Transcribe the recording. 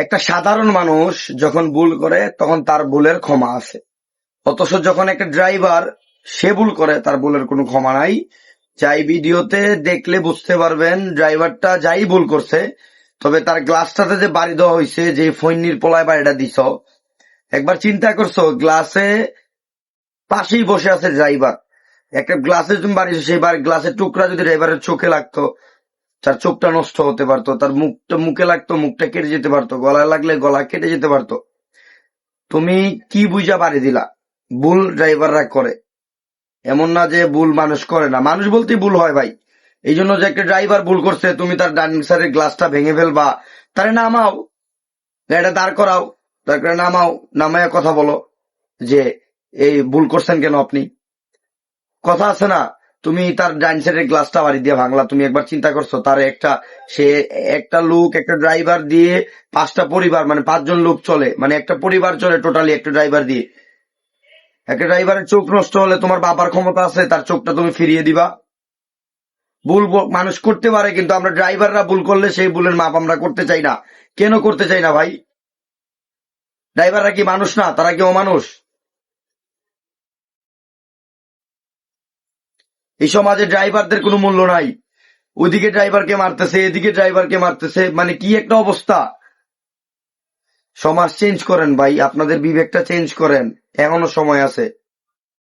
একটা সাধারণ মানুষ যখন ভুল করে তখন তার ভুলের ক্ষমা আছে, অথচ যখন একটা ড্রাইভার সে ভুল করে তার ভুলের কোনো ক্ষমা নাই। যাই ভিডিওতে দেখলে বুঝতে পারবেন ড্রাইভারটা যাই ভুল করছে, তবে তার গ্লাসটাতে যে বাড়ি দেওয়া হয়েছে, যে ফৈনির পোলায় বাড়িটা দিছ, একবার চিন্তা করছো গ্লাসে পাশেই বসে আছে ড্রাইভার, একটা গ্লাসে তুমি বাড়িছো, সেই গ্লাসের টুকরা যদি ড্রাইভারের চোখে লাগতো তার চোখটা নষ্ট হতে পারতো, তার মুখে লাগতো মুখটা কেটে যেতে পারতো, গলায় লাগলে গলা কেটে যেতে পারতো। তুমি কি বুঝা বাড়ি দিলা? ভুল ড্রাইভাররা করে, এমন না যে ভুল মানুষ করে না, মানুষ বলতেই ভুল হয় ভাই। এই জন্য যে একটা ড্রাইভার ভুল করছে তুমি তার ডান সাইডের গ্লাসটা ভেঙে ফেলবা? তারে নামাও, গাড়িটা দাঁড় করাও, তারপরে নামাও, নামাইয়া কথা বলো যে এই ভুল করছেন কেন আপনি। কথা আছে না, তুমি তার ডান সাইডের গ্লাসটা বাড়ি দিয়ে ভাঙলা, তুমি একবার চিন্তা করছো তার সে একটা লোক, একটা ড্রাইভার দিয়ে 5টা পরিবার, মানে 5জন লোক চলে, মানে একটা পরিবার চলে টোটালি একটা ড্রাইভার দিয়ে। একটা ড্রাইভারের চোখ নষ্ট হলে তোমার বাবার ক্ষমতা আছে তার চোখটা তুমি ফিরিয়ে দিবা? ভুল মানুষ করতে পারে, কিন্তু আমরা ড্রাইভাররা ভুল করলে সেই ভুলের মাপ আমরা করতে চাই না। কেন করতে চাই না ভাই? ড্রাইভাররা কি মানুষ না? তারা কি অমানুষ? এই সমাজে ড্রাইভারদের কোনো মূল্য নাই। ওইদিকে ড্রাইভারকে মারতেছে, এদিকে ড্রাইভারকে মারতেছে, মানে কি একটা অবস্থা। সমাজ চেঞ্জ করেন ভাই, আপনাদের বিবেকটা চেঞ্জ করেন, এখনো সময় আছে।